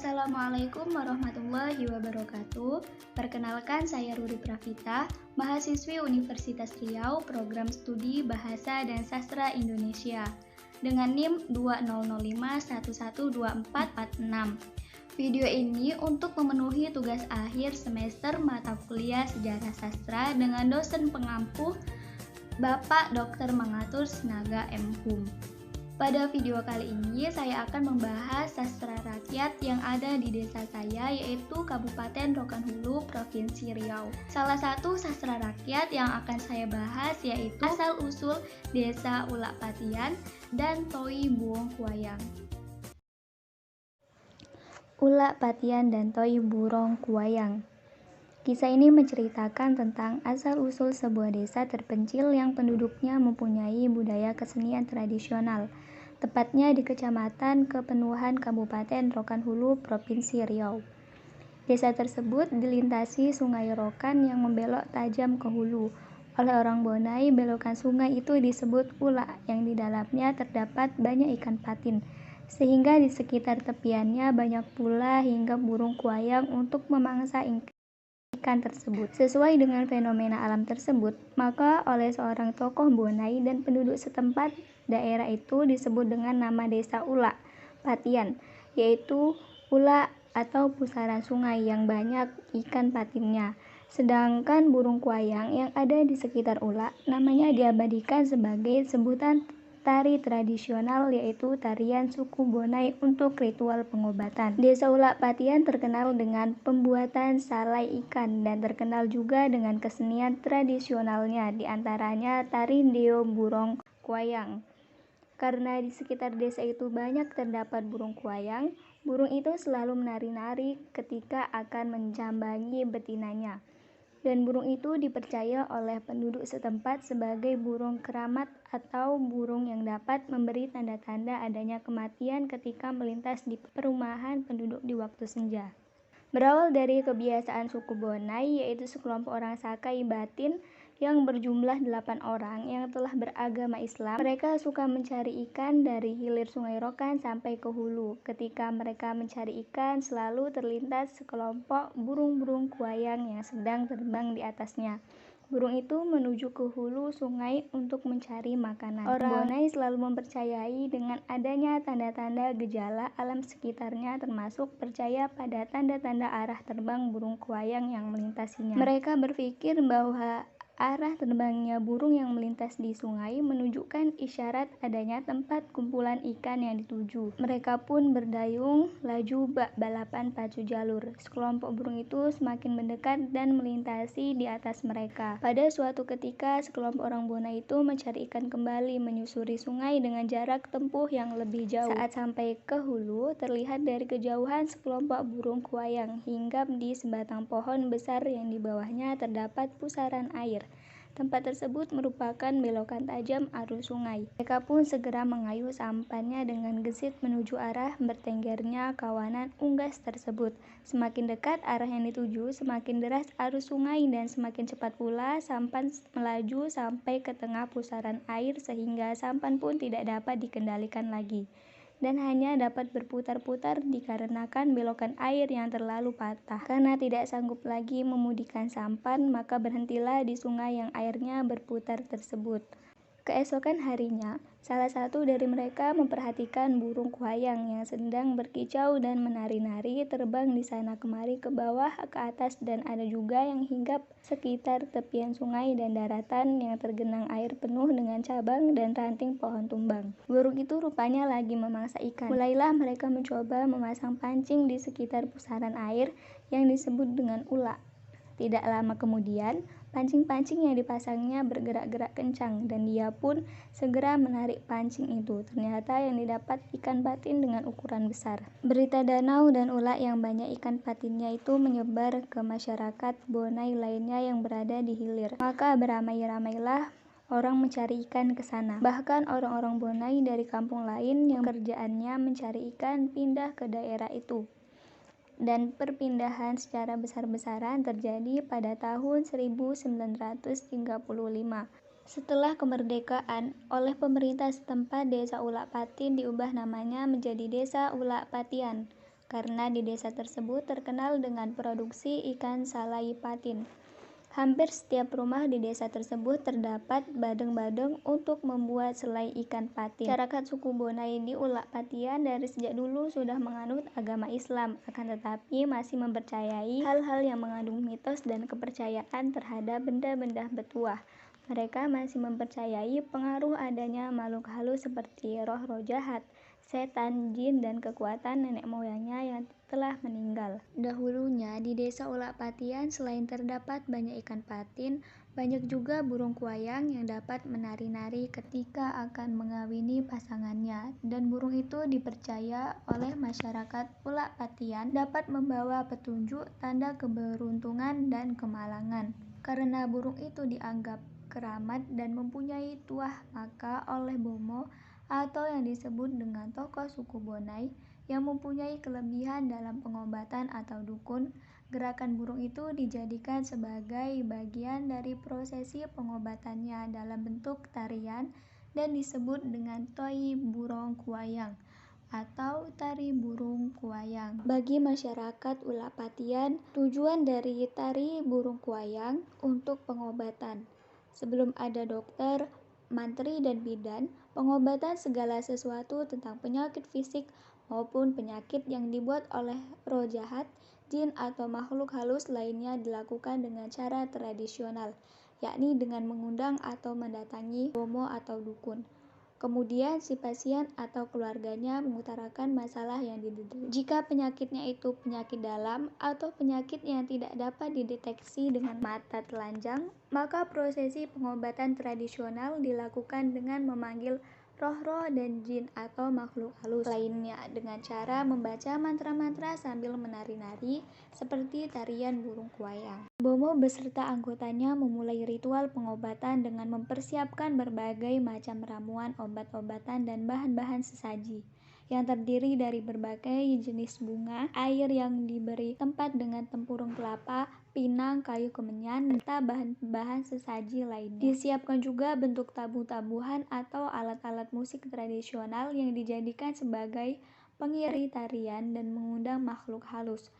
Assalamualaikum warahmatullahi wabarakatuh. Perkenalkan, saya Ruri Pravita, mahasiswi Universitas Riau, program studi Bahasa dan Sastra Indonesia, dengan NIM 2005112446. Video ini untuk memenuhi tugas akhir semester mata kuliah Sejarah Sastra dengan dosen pengampu Bapak Dr. Mangatur Sinaga M. Hum. Pada video kali ini saya akan membahas sastra rakyat yang ada di desa saya, yaitu Kabupaten Rokan Hulu, Provinsi Riau. Salah satu sastra rakyat yang akan saya bahas yaitu asal-usul Desa Ulak Patian dan Toi Burong Kuayang. Ulak Patian dan Toi Burong Kuayang. Kisah ini menceritakan tentang asal-usul sebuah desa terpencil yang penduduknya mempunyai budaya kesenian tradisional, tepatnya di Kecamatan Kepenuhan Kabupaten Rokan Hulu, Provinsi Riau. Desa tersebut dilintasi Sungai Rokan yang membelok tajam ke hulu. Oleh orang Bonai, belokan sungai itu disebut Ulak, yang di dalamnya terdapat banyak ikan patin, sehingga di sekitar tepiannya banyak pula hingga burung kuayang untuk memangsa ikan tersebut. Sesuai dengan fenomena alam tersebut, maka oleh seorang tokoh Bonai dan penduduk setempat, daerah itu disebut dengan nama Desa Ulak Patian, yaitu ulak atau pusaran sungai yang banyak ikan patinnya. Sedangkan burung kuayang yang ada di sekitar ulak namanya diabadikan sebagai sebutan tari tradisional, yaitu tarian suku Bonai untuk ritual pengobatan. Desa Ulak Patian terkenal dengan pembuatan salai ikan dan terkenal juga dengan kesenian tradisionalnya, diantaranya tari Deo Burong Kuayang. Karena di sekitar desa itu banyak terdapat burung kuayang, burung itu selalu menari-nari ketika akan menjambangi betinanya. Dan burung itu dipercaya oleh penduduk setempat sebagai burung keramat atau burung yang dapat memberi tanda-tanda adanya kematian ketika melintas di perumahan penduduk di waktu senja. Berawal dari kebiasaan suku Bonai, yaitu sekelompok orang Sakai Batin yang berjumlah 8 orang yang telah beragama Islam. Mereka suka mencari ikan dari hilir Sungai Rokan sampai ke hulu. Ketika mereka mencari ikan, selalu terlintas sekelompok burung-burung kuayang yang sedang terbang di atasnya. Burung itu menuju ke hulu sungai untuk mencari makanan. Orang Bonai selalu mempercayai dengan adanya tanda-tanda gejala alam sekitarnya, termasuk percaya pada tanda-tanda arah terbang burung kuayang yang melintasinya. Mereka berpikir bahwa arah terbangnya burung yang melintas di sungai menunjukkan isyarat adanya tempat kumpulan ikan yang dituju. Mereka pun berdayung laju bak balapan pacu jalur. Sekelompok burung itu semakin mendekat dan melintasi di atas mereka. Pada suatu ketika, sekelompok orang Bonai itu mencari ikan kembali, menyusuri sungai dengan jarak tempuh yang lebih jauh. Saat sampai ke hulu, terlihat dari kejauhan sekelompok burung kuayang hinggap di sebatang pohon besar yang di bawahnya terdapat pusaran air. Tempat tersebut merupakan belokan tajam arus sungai. Mereka pun segera mengayuh sampannya dengan gesit menuju arah bertenggernya kawanan unggas tersebut. Semakin dekat arah yang dituju, semakin deras arus sungai dan semakin cepat pula sampan melaju sampai ke tengah pusaran air, sehingga sampan pun tidak dapat dikendalikan lagi dan hanya dapat berputar-putar dikarenakan belokan air yang terlalu patah. Karena tidak sanggup lagi memudikan sampan, maka berhentilah di sungai yang airnya berputar tersebut. Keesokan harinya, salah satu dari mereka memperhatikan burung kuayang yang sedang berkicau dan menari-nari terbang di sana kemari, ke bawah, ke atas, dan ada juga yang hinggap sekitar tepian sungai dan daratan yang tergenang air penuh dengan cabang dan ranting pohon tumbang. Burung itu rupanya lagi memangsa ikan. Mulailah mereka mencoba memasang pancing di sekitar pusaran air yang disebut dengan ulak. Tidak lama kemudian, pancing-pancing yang dipasangnya bergerak-gerak kencang dan dia pun segera menarik pancing itu. Ternyata yang didapat ikan patin dengan ukuran besar. Berita danau dan ulak yang banyak ikan patinnya itu menyebar ke masyarakat Bonai lainnya yang berada di hilir. Maka beramai-ramailah orang mencari ikan ke sana. Bahkan orang-orang Bonai dari kampung lain yang kerjaannya mencari ikan pindah ke daerah itu. Dan perpindahan secara besar-besaran terjadi pada tahun 1935. Setelah kemerdekaan, oleh pemerintah setempat, Desa Ulak Patin diubah namanya menjadi Desa Ulak Patian. karena di desa tersebut terkenal dengan produksi ikan salai patin. Hampir setiap rumah di desa tersebut terdapat badeng-badeng untuk membuat selai ikan patin. Masyarakat suku Bonai di Ulak Patian dari sejak dulu sudah menganut agama Islam, akan tetapi masih mempercayai hal-hal yang mengandung mitos dan kepercayaan terhadap benda-benda bertuah. Mereka masih mempercayai pengaruh adanya makhluk halus seperti roh-roh jahat, setan, jin, dan kekuatan nenek moyangnya yang telah meninggal. Dahulunya di desa Ulak Patian selain terdapat banyak ikan patin, banyak juga burung kuayang yang dapat menari-nari ketika akan mengawini pasangannya, dan burung itu dipercaya oleh masyarakat Ulak Patian dapat membawa petunjuk, tanda keberuntungan dan kemalangan. Karena burung itu dianggap keramat dan mempunyai tuah, maka oleh Bomo atau yang disebut dengan tokoh suku Bonai yang mempunyai kelebihan dalam pengobatan atau dukun, gerakan burung itu dijadikan sebagai bagian dari prosesi pengobatannya dalam bentuk tarian dan disebut dengan Toi Burong Kuayang atau tari burung kuayang. Bagi masyarakat Ulak Patian, tujuan dari tari burung kuayang untuk pengobatan. Sebelum ada dokter, mantri, dan bidan, pengobatan segala sesuatu tentang penyakit fisik maupun penyakit yang dibuat oleh roh jahat, jin, atau makhluk halus lainnya dilakukan dengan cara tradisional, yakni dengan mengundang atau mendatangi bomo atau dukun. Kemudian si pasien atau keluarganya mengutarakan masalah yang diderita. Jika penyakitnya itu penyakit dalam atau penyakit yang tidak dapat dideteksi dengan mata telanjang, maka prosesi pengobatan tradisional dilakukan dengan memanggil roh-roh dan jin atau makhluk halus lainnya dengan cara membaca mantra-mantra sambil menari-nari seperti tarian burung kuayang. Bomo beserta anggotanya memulai ritual pengobatan dengan mempersiapkan berbagai macam ramuan, obat-obatan, dan bahan-bahan sesaji yang terdiri dari berbagai jenis bunga, air yang diberi tempat dengan tempurung kelapa, pinang, kayu kemenyan, serta bahan-bahan sesaji lainnya. Disiapkan juga bentuk tabu-tabuhan atau alat-alat musik tradisional yang dijadikan sebagai pengiring tarian dan mengundang makhluk halus.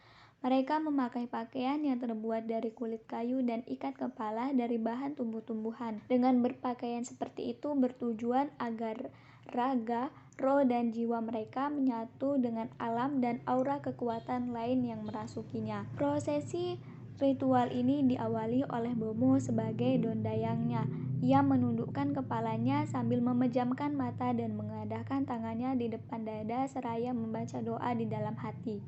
Mereka memakai pakaian yang terbuat dari kulit kayu dan ikat kepala dari bahan tumbuh-tumbuhan. Dengan berpakaian seperti itu bertujuan agar raga, roh, dan jiwa mereka menyatu dengan alam dan aura kekuatan lain yang merasukinya. Prosesi ritual ini diawali oleh Bomo sebagai dondayangnya. Ia menundukkan kepalanya sambil memejamkan mata dan mengadahkan tangannya di depan dada seraya membaca doa di dalam hati.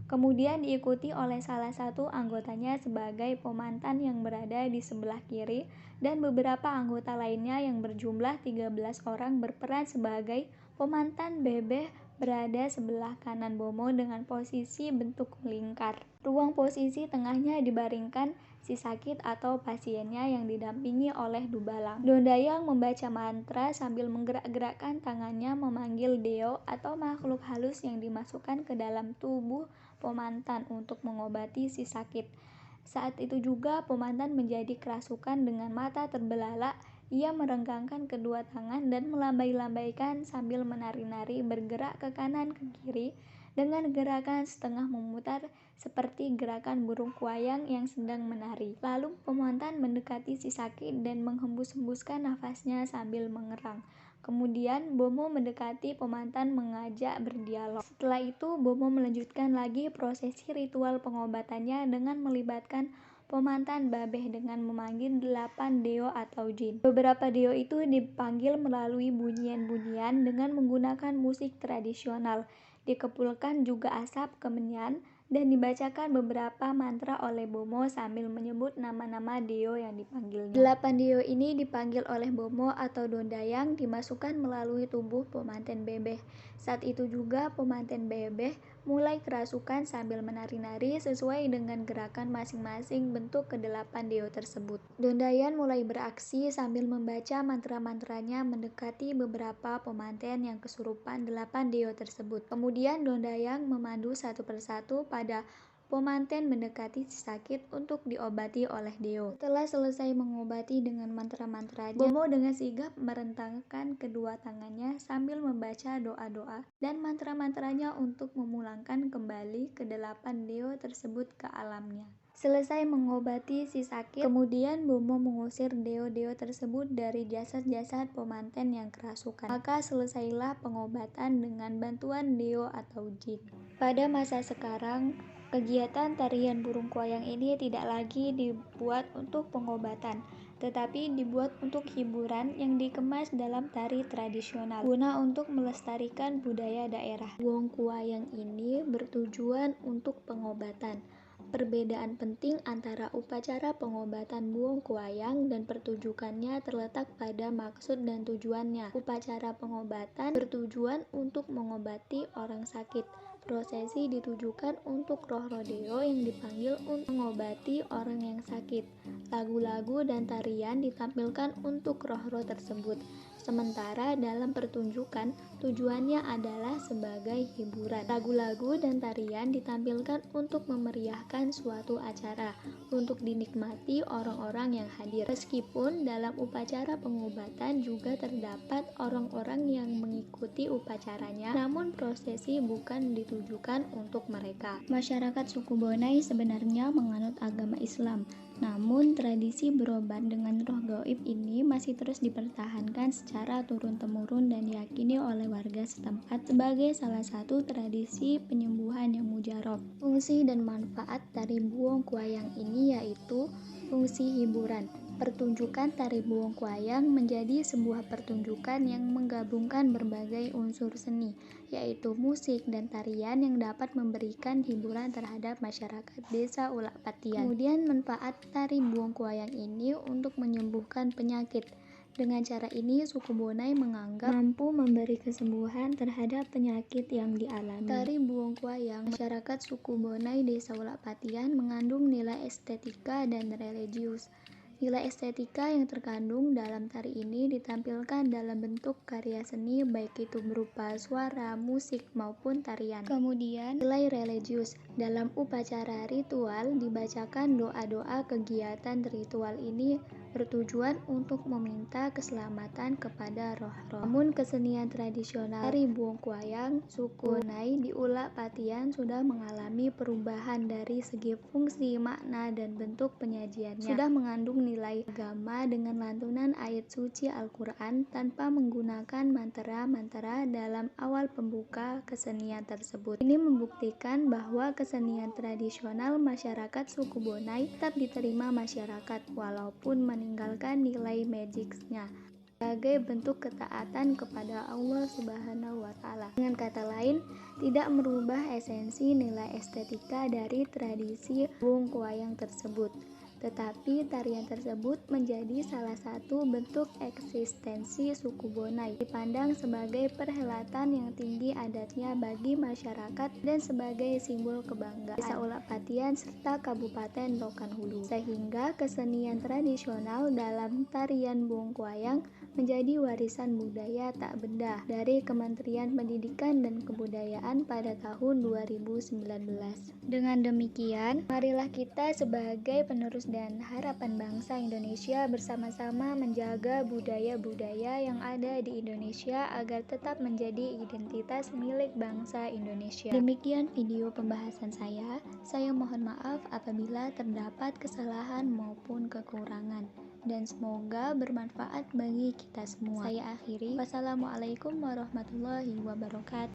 Kemudian diikuti oleh salah satu anggotanya sebagai pemantan yang berada di sebelah kiri dan beberapa anggota lainnya yang berjumlah 13 orang berperan sebagai pemantan bebeh berada sebelah kanan Bomo dengan posisi bentuk melingkar. Ruang posisi tengahnya dibaringkan si sakit atau pasiennya yang didampingi oleh Dubalang. Dondayang membaca mantra sambil menggerak-gerakkan tangannya memanggil deo atau makhluk halus yang dimasukkan ke dalam tubuh pemantan untuk mengobati si sakit. Saat itu juga pemantan menjadi kerasukan dengan mata terbelalak. Ia merenggangkan kedua tangan dan melambai-lambaikan sambil menari-nari bergerak ke kanan ke kiri dengan gerakan setengah memutar seperti gerakan burung kuayang yang sedang menari. Lalu pemantan mendekati si sakit dan menghembus-hembuskan nafasnya sambil mengerang. Kemudian Bomo mendekati pemantan mengajak berdialog. Setelah itu Bomo melanjutkan lagi prosesi ritual pengobatannya dengan melibatkan pemantan babeh dengan memanggil 8 deo atau jin. Beberapa deo itu dipanggil melalui bunyian-bunyian dengan menggunakan musik tradisional. Dikepulkan juga asap kemenyan dan dibacakan beberapa mantra oleh Bomo sambil menyebut nama-nama deo yang dipanggilnya. 8 deo ini dipanggil oleh Bomo atau dondayang dimasukkan melalui tubuh pemanten bebeh. Saat itu juga pemanten bebeh mulai kerasukan sambil menari-nari sesuai dengan gerakan masing-masing bentuk ke-8 deo tersebut. Dondayan mulai beraksi sambil membaca mantra-mantranya mendekati beberapa pemanten yang kesurupan 8 deo tersebut. Kemudian Dondayang memandu satu persatu pada Pemanten mendekati si sakit untuk diobati oleh Deo. Setelah selesai mengobati dengan mantra-mantranya, Bomo dengan sigap merentangkan kedua tangannya sambil membaca doa-doa dan mantra-mantranya untuk memulangkan kembali kedelapan Deo tersebut ke alamnya. Selesai mengobati si sakit, kemudian Bomo mengusir Deo-Deo tersebut dari jasad-jasad pemanten yang kerasukan. Maka selesailah pengobatan dengan bantuan Deo atau jin. Pada masa sekarang, kegiatan tarian burung kuayang ini tidak lagi dibuat untuk pengobatan, tetapi dibuat untuk hiburan yang dikemas dalam tari tradisional, guna untuk melestarikan budaya daerah. Burung kuayang ini bertujuan untuk pengobatan. Perbedaan penting antara upacara pengobatan buong kuayang dan pertunjukannya terletak pada maksud dan tujuannya. Upacara pengobatan bertujuan untuk mengobati orang sakit. Prosesi ditujukan untuk roh-roh Deo yang dipanggil untuk mengobati orang yang sakit. Lagu-lagu dan tarian ditampilkan untuk roh-roh tersebut. Sementara dalam pertunjukan, tujuannya adalah sebagai hiburan. Lagu-lagu dan tarian ditampilkan untuk memeriahkan suatu acara, untuk dinikmati orang-orang yang hadir. Meskipun dalam upacara pengobatan juga terdapat orang-orang yang mengikuti upacaranya, namun prosesi bukan ditujukan untuk mereka. Masyarakat suku Bonai sebenarnya menganut agama Islam, namun tradisi berobat dengan roh gaib ini masih terus dipertahankan secara turun-temurun dan diyakini oleh warga setempat sebagai salah satu tradisi penyembuhan yang mujarab. Fungsi dan manfaat tari buong kuayang ini yaitu fungsi hiburan. Pertunjukan tari buong kuayang menjadi sebuah pertunjukan yang menggabungkan berbagai unsur seni, yaitu musik dan tarian yang dapat memberikan hiburan terhadap masyarakat desa Ulak Patian. Kemudian manfaat tari buong kuayang ini untuk menyembuhkan penyakit. Dengan cara ini, suku Bonai menganggap mampu memberi kesembuhan terhadap penyakit yang dialami. Tari buong kuayang masyarakat suku Bonai desa Ulak Patian mengandung nilai estetika dan religius. Nilai estetika yang terkandung dalam tari ini ditampilkan dalam bentuk karya seni baik itu berupa suara, musik, maupun tarian. Kemudian nilai religius. Dalam upacara ritual dibacakan doa-doa. Kegiatan ritual ini bertujuan untuk meminta keselamatan kepada roh-roh. Namun kesenian tradisional tari buong kuayang suku Bonai di Ulak Patian sudah mengalami perubahan dari segi fungsi, makna, dan bentuk penyajiannya. Sudah mengandung nilai agama dengan lantunan ayat suci Al-Quran tanpa menggunakan mantra-mantra dalam awal pembuka kesenian tersebut. Ini membuktikan bahwa kesenian tradisional masyarakat suku Bonai tetap diterima masyarakat walaupun meninggalkan nilai magicsnya sebagai bentuk ketaatan kepada Allah Subhanahu wa Ta'ala. Dengan kata lain, tidak merubah esensi nilai estetika dari tradisi buong kuayang tersebut. Tetapi tarian tersebut menjadi salah satu bentuk eksistensi suku Bonai, dipandang sebagai perhelatan yang tinggi adatnya bagi masyarakat dan sebagai simbol kebanggaan Desa Ulak Patian serta Kabupaten Rokan Hulu. Sehingga kesenian tradisional dalam tarian buong kuayang menjadi warisan budaya tak benda dari Kementerian Pendidikan dan Kebudayaan pada tahun 2019. Dengan demikian, marilah kita sebagai penerus dan harapan bangsa Indonesia bersama-sama menjaga budaya-budaya yang ada di Indonesia agar tetap menjadi identitas milik bangsa Indonesia. Demikian video pembahasan saya. Saya mohon maaf apabila terdapat kesalahan maupun kekurangan, dan semoga bermanfaat bagi kita semua. Saya akhiri. Wassalamualaikum warahmatullahi wabarakatuh.